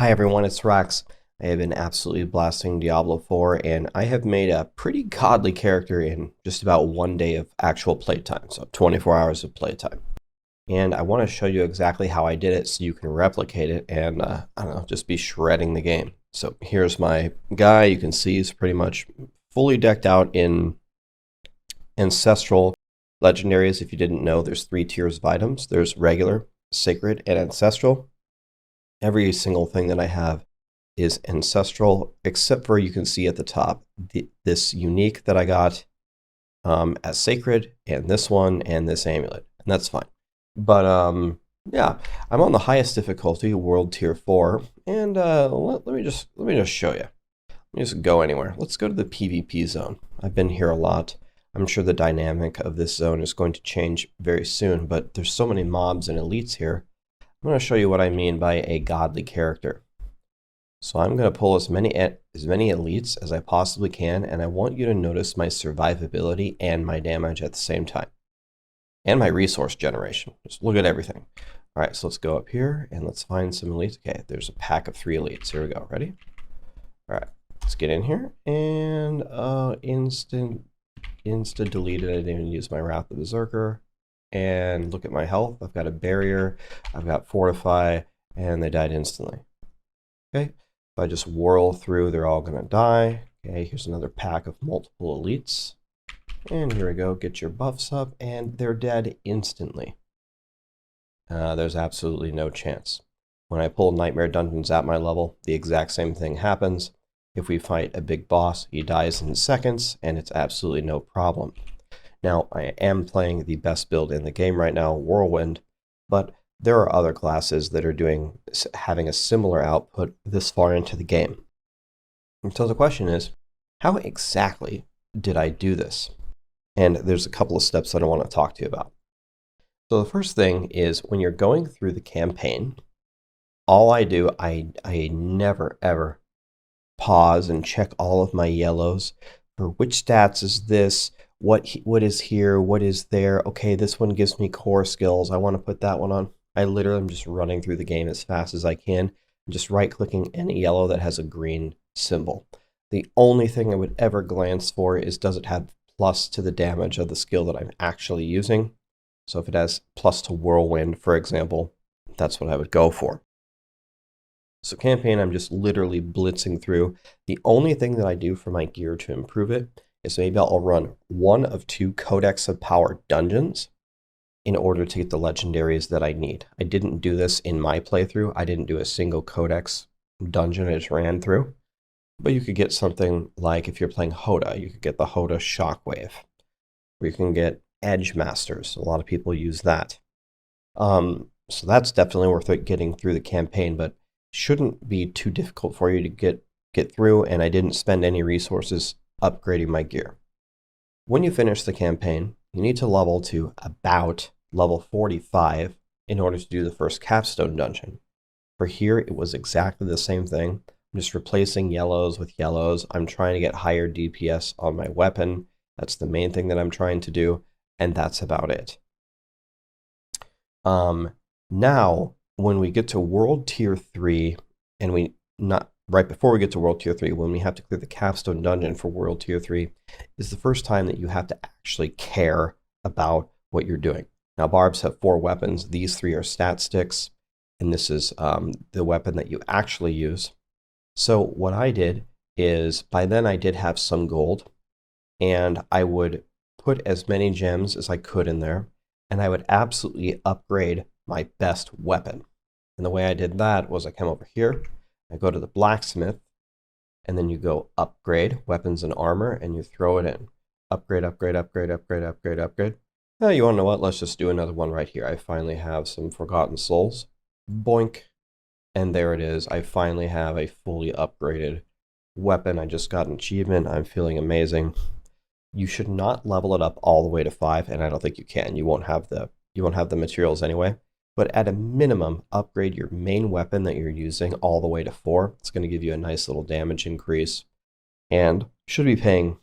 Hi everyone, it's Rax. I have been absolutely blasting Diablo 4 and I have made a pretty godly character in just about 1 day of actual playtime, so 24 hours of playtime. And I want to show you exactly how I did it so you can replicate it and, I don't know, just be shredding the game. So here's my guy. You can see he's pretty much fully decked out in Ancestral Legendaries. If you didn't know, there's 3 tiers of items. There's regular, sacred, and ancestral. Every single thing that I have is ancestral, except for you can see at the top this unique that I got as sacred, and this one, and this amulet, and that's fine. But yeah, I'm on the highest difficulty, World Tier 4, and let me just show you. Let me just go anywhere. Let's go to the PvP zone. I've been here a lot. I'm sure the dynamic of this zone is going to change very soon, but there's so many mobs and elites here. I'm going to show you what I mean by a godly character. So I'm going to pull as many elites as I possibly can, and I want you to notice my survivability and my damage at the same time. And my resource generation. Just look at everything. All right, so let's go up here and let's find some elites. Okay, there's a pack of 3 elites. Here we go. Ready? All right, let's get in here. And instant deleted. I didn't even use my Wrath of the Berserker. And look at my health. I've got a barrier, I've got fortify, and they died instantly. Okay, if I just whirl through, they're all gonna die. Okay, here's another pack of multiple elites. And here we go, get your buffs up, and they're dead instantly. There's absolutely no chance. When I pull Nightmare Dungeons at my level, the exact same thing happens. If we fight a big boss, he dies in seconds, and it's absolutely no problem. Now, I am playing the best build in the game right now, Whirlwind, but there are other classes that are having a similar output this far into the game. And so the question is, how exactly did I do this? And there's a couple of steps that I want to talk to you about. So the first thing is when you're going through the campaign, all I do, I never ever pause and check all of my yellows for which stats is this, what is here, what is there. Okay, this one gives me core skills. I want to put that one on. I literally am just running through the game as fast as I can, just right-clicking any yellow that has a green symbol. The only thing I would ever glance for is, does it have plus to the damage of the skill that I'm actually using? So if it has plus to Whirlwind, for example, that's what I would go for. So campaign, I'm just literally blitzing through. The only thing that I do for my gear to improve it is maybe I'll run 1 of 2 Codex of Power dungeons in order to get the legendaries that I need. I didn't do this in my playthrough. I didn't do a single Codex dungeon. I just ran through. But you could get something like, if you're playing Hoda, you could get the Hoda Shockwave. Or you can get Edge Masters. A lot of people use that. So that's definitely worth it getting through the campaign, but shouldn't be too difficult for you to get through, and I didn't spend any resources upgrading my gear. When you finish the campaign, you need to level to about level 45 in order to do the first capstone dungeon. For here, it was exactly the same thing. I'm just replacing yellows with yellows. I'm trying to get higher DPS on my weapon. That's the main thing that I'm trying to do, and that's about it. Now, when we get to World Tier 3, and right before we get to World Tier 3, when we have to clear the capstone dungeon for World Tier 3, is the first time that you have to actually care about what you're doing. Now, barbs have 4 weapons. These 3 are stat sticks, and this is the weapon that you actually use. So what I did is, by then I did have some gold, and I would put as many gems as I could in there, and I would absolutely upgrade my best weapon. And the way I did that was I come over here, I go to the blacksmith, and then you go upgrade, weapons and armor, and you throw it in. Upgrade, upgrade, upgrade, upgrade, upgrade, upgrade. Now, you want to know what? Let's just do another one right here. I finally have some Forgotten Souls. Boink. And there it is. I finally have a fully upgraded weapon. I just got an achievement. I'm feeling amazing. You should not level it up all the way to 5, and I don't think you can. You won't have the materials anyway. But at a minimum, upgrade your main weapon that you're using all the way to 4. It's going to give you a nice little damage increase. And should be paying,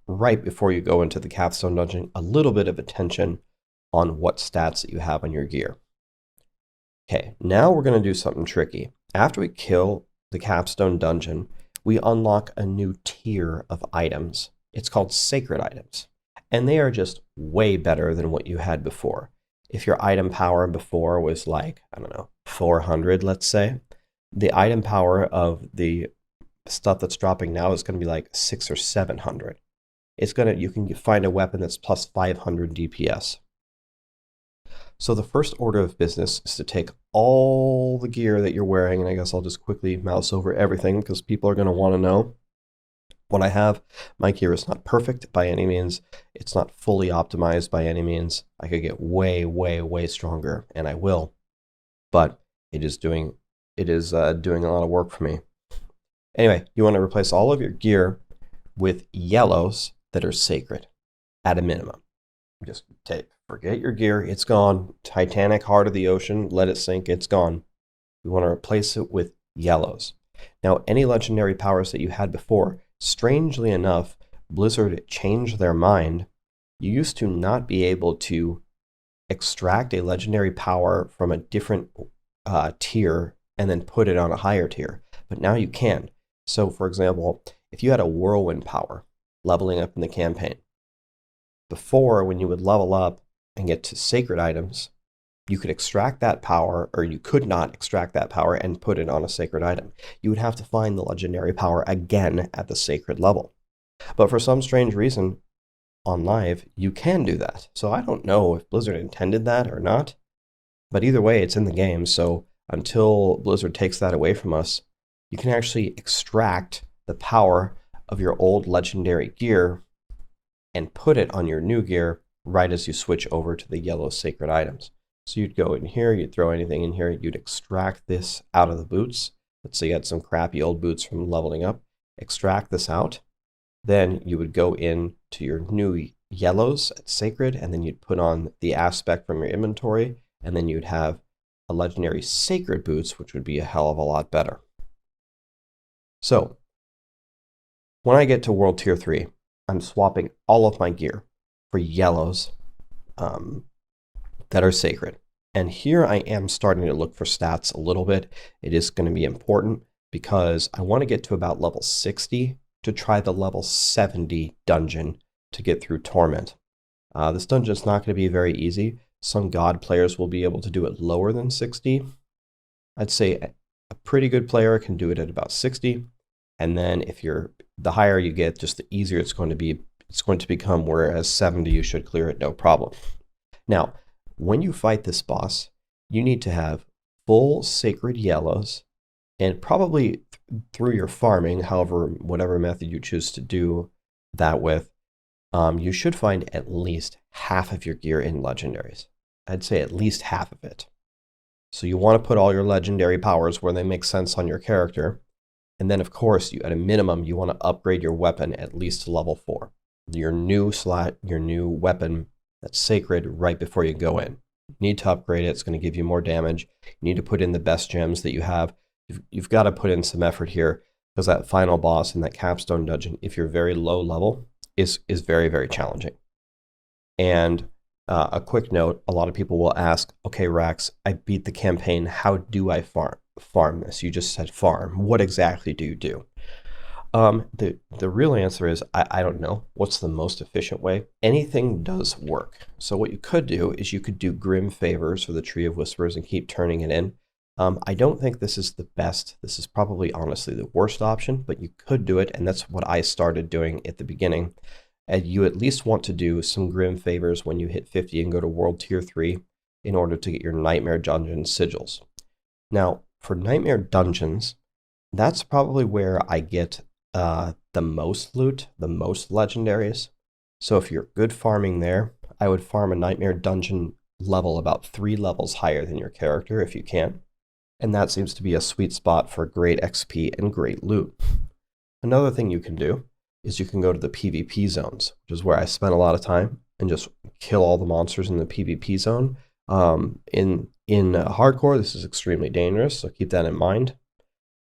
right before you go into the capstone dungeon, a little bit of attention on what stats that you have on your gear. Okay, now we're going to do something tricky. After we kill the capstone dungeon, we unlock a new tier of items. It's called sacred items, and they are just way better than what you had before. If your item power before was like, I don't know, 400, let's say, the item power of the stuff that's dropping now is going to be like 600 or 700. You can find a weapon that's plus 500 DPS. So the first order of business is to take all the gear that you're wearing, and I guess I'll just quickly mouse over everything because people are going to want to know what I have. My gear is not perfect by any means. It's not fully optimized by any means. I could get way, way, way stronger, and I will. But it is doing a lot of work for me. Anyway, you want to replace all of your gear with yellows that are sacred at a minimum. Just forget your gear, it's gone. Titanic heart of the ocean, let it sink, it's gone. We want to replace it with yellows. Now, any legendary powers that you had before, strangely enough, Blizzard changed their mind. You used to not be able to extract a legendary power from a different tier and then put it on a higher tier, but now you can. So, for example, if you had a whirlwind power leveling up in the campaign, before, when you would level up and get to sacred items, you could extract that power, or you could not extract that power and put it on a sacred item. You would have to find the legendary power again at the sacred level. But for some strange reason, on live, you can do that. So I don't know if Blizzard intended that or not, but either way, it's in the game. So until Blizzard takes that away from us, you can actually extract the power of your old legendary gear and put it on your new gear right as you switch over to the yellow sacred items. So you'd go in here, you'd throw anything in here, you'd extract this out of the boots. Let's say you had some crappy old boots from leveling up, extract this out. Then you would go in to your new yellows at sacred, and then you'd put on the aspect from your inventory, and then you'd have a legendary sacred boots, which would be a hell of a lot better. So when I get to World Tier 3, I'm swapping all of my gear for yellows that are sacred. And here I am starting to look for stats a little bit. It is going to be important because I want to get to about level 60 to try the level 70 dungeon to get through Torment. This dungeon is not going to be very easy. Some God players will be able to do it lower than 60. I'd say a pretty good player can do it at about 60. And then the higher you get, just the easier it's going to be. It's going to become, whereas 70 you should clear it no problem. Now, when you fight this boss, you need to have full sacred yellows, and probably through your farming, however, whatever method you choose to do that with, you should find at least half of your gear in legendaries. I'd say at least half of it. So you want to put all your legendary powers where they make sense on your character. And then, of course, at a minimum, you want to upgrade your weapon at least to level 4. Your new weapon that's sacred right before you go in. You need to upgrade it. It's going to give you more damage. You need to put in the best gems that you have. You've got to put in some effort here, because that final boss in that capstone dungeon, if you're very low level, is very, very challenging. And a quick note, a lot of people will ask, okay, Rax, I beat the campaign. How do I farm this? You just said farm. What exactly do you do? The real answer is I don't know what's the most efficient way. Anything does work. So what you could do is you could do Grim Favors for the Tree of Whispers and keep turning it in. I don't think this is the best. This is probably honestly the worst option, but you could do it, and that's what I started doing at the beginning. And you at least want to do some Grim Favors when you hit 50 and go to World Tier 3 in order to get your Nightmare Dungeon sigils. Now, for Nightmare Dungeons, that's probably where I get the most loot, the most legendaries. So if you're good farming there, I would farm a Nightmare Dungeon level about 3 levels higher than your character if you can. And that seems to be a sweet spot for great XP and great loot. Another thing you can do is you can go to the PvP zones, which is where I spent a lot of time, and just kill all the monsters in the PvP zone. In hardcore, this is extremely dangerous, so keep that in mind.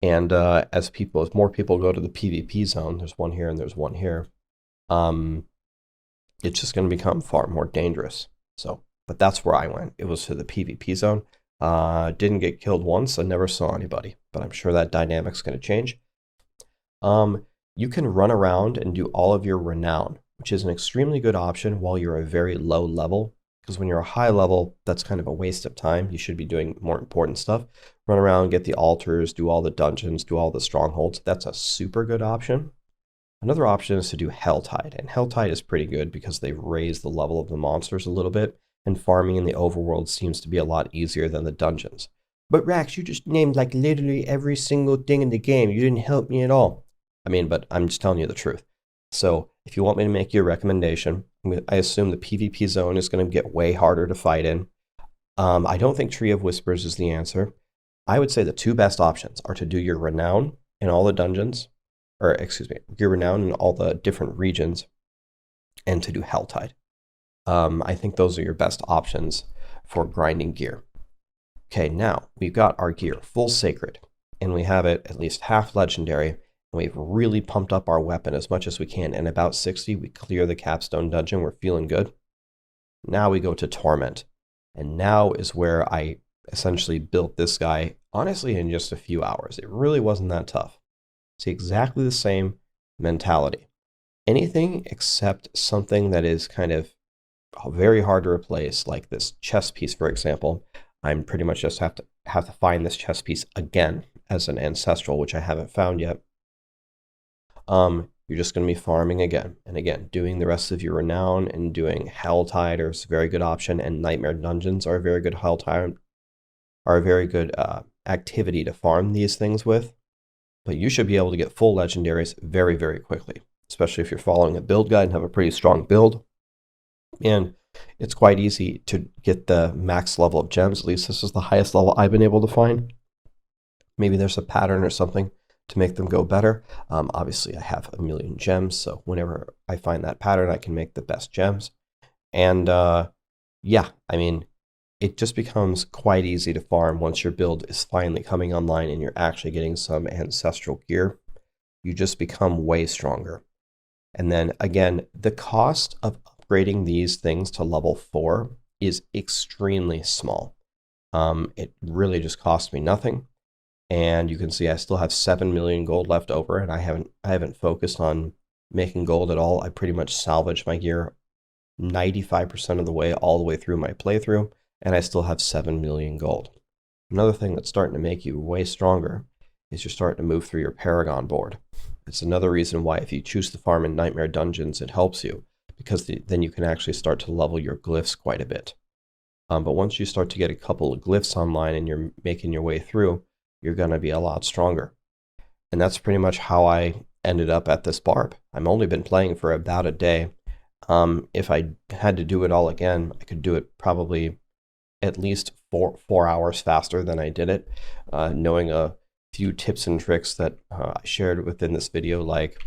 And as more people go to the PvP zone, there's one here and there's one here, it's just going to become far more dangerous. So, but that's where I went. It was to the PvP zone. Didn't get killed once. I never saw anybody, but I'm sure that dynamic's going to change. You can run around and do all of your renown, which is an extremely good option while you're a very low level. Because when you're a high level, that's kind of a waste of time. You should be doing more important stuff. Run around, get the altars, do all the dungeons, do all the strongholds. That's a super good option. Another option is to do Helltide, and Helltide is pretty good because they've raised the level of the monsters a little bit, and farming in the overworld seems to be a lot easier than the dungeons. But Rax, you just named like literally every single thing in the game. You didn't help me at all. I mean, but I'm just telling you the truth. So if you want me to make you a recommendation, I assume the PvP zone is going to get way harder to fight in. I don't think Tree of Whispers is the answer. I would say the two best options are to do your renown in all the dungeons, or excuse me, your renown in all the different regions, and to do Helltide. I think those are your best options for grinding gear. Okay, now we've got our gear full sacred, and we have it at least half legendary, and we've really pumped up our weapon as much as we can. And about 60, we clear the capstone dungeon. We're feeling good. Now we go to Torment, and now is where I essentially built this guy, honestly, in just a few hours. It really wasn't that tough. It's exactly the same mentality. Anything except something that is kind of very hard to replace, like this chess piece, for example. I'm pretty much just have to find this chess piece again as an ancestral, which I haven't found yet. You're just going to be farming again and again, doing the rest of your renown, and doing Helltide is a very good option, and Nightmare Dungeons are a very good Helltide, are a very good activity to farm these things with. But you should be able to get full legendaries very, very quickly, especially if you're following a build guide and have a pretty strong build. And it's quite easy to get the max level of gems. At least this is the highest level I've been able to find. Maybe there's a pattern or something to make them go better. Obviously, I have a million gems, so whenever I find that pattern, I can make the best gems. And yeah, I mean, it just becomes quite easy to farm once your build is finally coming online and you're actually getting some ancestral gear. You just become way stronger. And then again, the cost of upgrading these things to level 4 is extremely small. It really just cost me nothing. And you can see I still have 7 million gold left over, and I haven't focused on making gold at all. I pretty much salvaged my gear 95% of the way all the way through my playthrough, and I still have 7 million gold. Another thing that's starting to make you way stronger is you're starting to move through your Paragon board. It's another reason why if you choose to farm in Nightmare Dungeons, it helps you, because then you can actually start to level your glyphs quite a bit. But once you start to get a couple of glyphs online and you're making your way through, you're going to be a lot stronger. And that's pretty much how I ended up at this barb. I've only been playing for about a day. If I had to do it all again, I could do it probably at least four hours faster than I did it, knowing a few tips and tricks that I shared within this video, like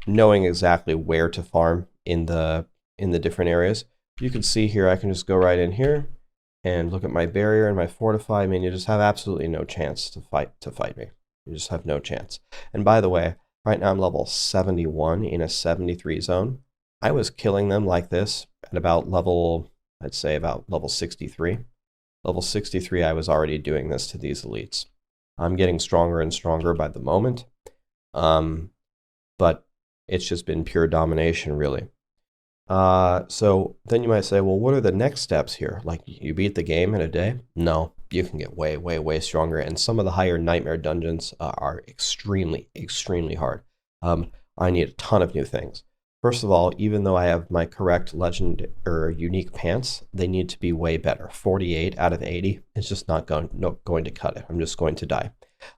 knowing exactly where to farm in the different areas. You can see here, I can just go right in here and look at my barrier and my fortify. I mean, you just have absolutely no chance to fight me. You just have no chance. And by the way, right now I'm level 71 in a 73 zone. I was killing them like this at about level, I'd say about level 63. Level 63, I was already doing this to these elites. I'm getting stronger and stronger by the moment. But it's just been pure domination, really. So then you might say, well, what are the next steps here? Like, you beat the game in a day? No, you can get way, way, way stronger. And some of the higher Nightmare Dungeons are extremely, extremely hard. I need a ton of new things. First of all, even though I have my correct legend or unique pants, they need to be way better. 48 out of 80 is just not going to cut it. I'm just going to die.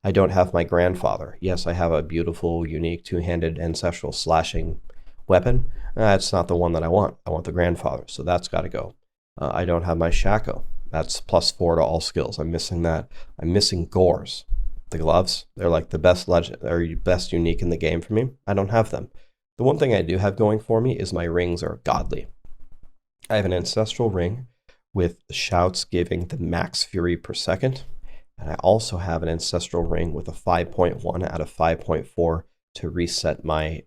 I don't have my grandfather. Yes, I have a beautiful, unique, two-handed ancestral slashing weapon. That's not the one that I want. I want the grandfather, so that's got to go. I don't have my Shaco. That's +4 to all skills. I'm missing that. I'm missing Gores. The gloves, they're like the best legend or best unique in the game for me. I don't have them. The one thing I do have going for me is my rings are godly. I have an ancestral ring with shouts giving the max fury per second. And I also have an ancestral ring with a 5.1 out of 5.4 to reset my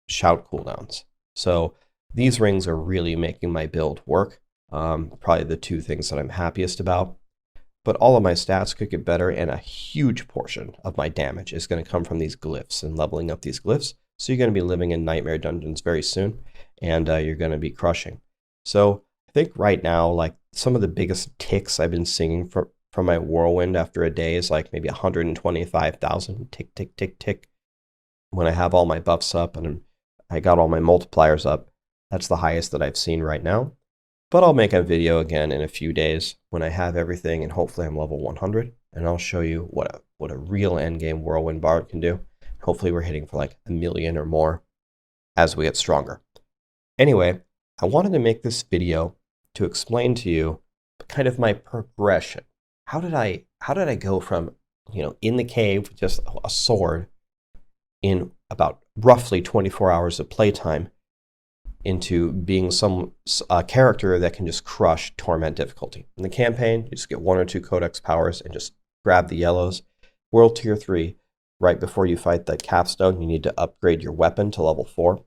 shout cooldowns. So these rings are really making my build work. Probably the two things that I'm happiest about. But all of my stats could get better, and a huge portion of my damage is going to come from these glyphs and leveling up these glyphs. So you're going to be living in nightmare dungeons very soon, and you're going to be crushing. So I think right now, like some of the biggest ticks I've been seeing from my whirlwind after a day is like maybe 125,000 tick, tick, tick, tick. When I have all my buffs up and I got all my multipliers up, that's the highest that I've seen right now. But I'll make a video again in a few days when I have everything, and hopefully I'm level 100, and I'll show you what a real endgame whirlwind bard can do. Hopefully we're hitting for like 1 million or more as we get stronger. Anyway, I wanted to make this video to explain to you kind of my progression. How did I go from, in the cave with just a sword in about roughly 24 hours of playtime into being a character that can just crush Torment difficulty. In the campaign, you just get 1 or 2 codex powers and just grab the yellows. World Tier 3, right before you fight the capstone, you need to upgrade your weapon to level 4.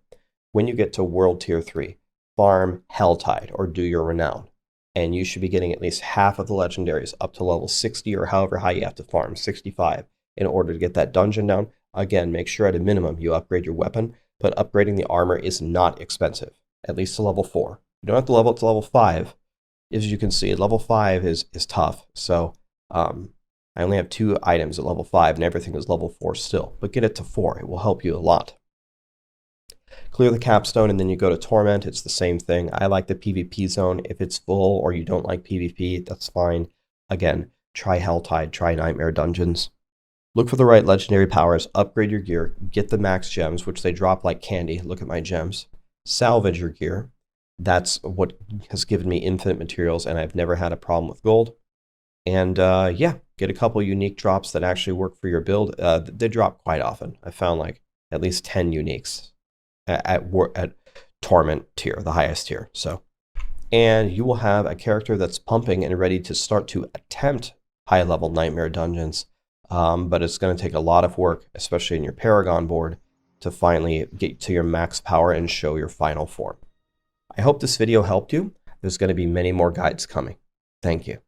When you get to World Tier 3, farm Helltide or do your Renown, and you should be getting at least half of the legendaries up to level 60 or however high you have to farm, 65, in order to get that dungeon down. Again, make sure at a minimum you upgrade your weapon, but upgrading the armor is not expensive, at least to level 4. You don't have to level it to level 5. As you can see, level 5 is tough. So I only have 2 items at level 5 and everything is level 4 still. But get it to 4. It will help you a lot. Clear the capstone and then you go to Torment. It's the same thing. I like the PvP zone. If it's full or you don't like PvP, that's fine. Again, try Helltide, try Nightmare Dungeons. Look for the right legendary powers, upgrade your gear, get the max gems, which they drop like candy. Look at my gems. Salvage your gear. That's what has given me infinite materials, and I've never had a problem with gold. And yeah, get a couple unique drops that actually work for your build. They drop quite often. I found like at least 10 uniques at Torment tier, the highest tier. So, and you will have a character that's pumping and ready to start to attempt high-level Nightmare Dungeons. But it's going to take a lot of work, especially in your Paragon board, to finally get to your max power and show your final form. I hope this video helped you. There's going to be many more guides coming. Thank you.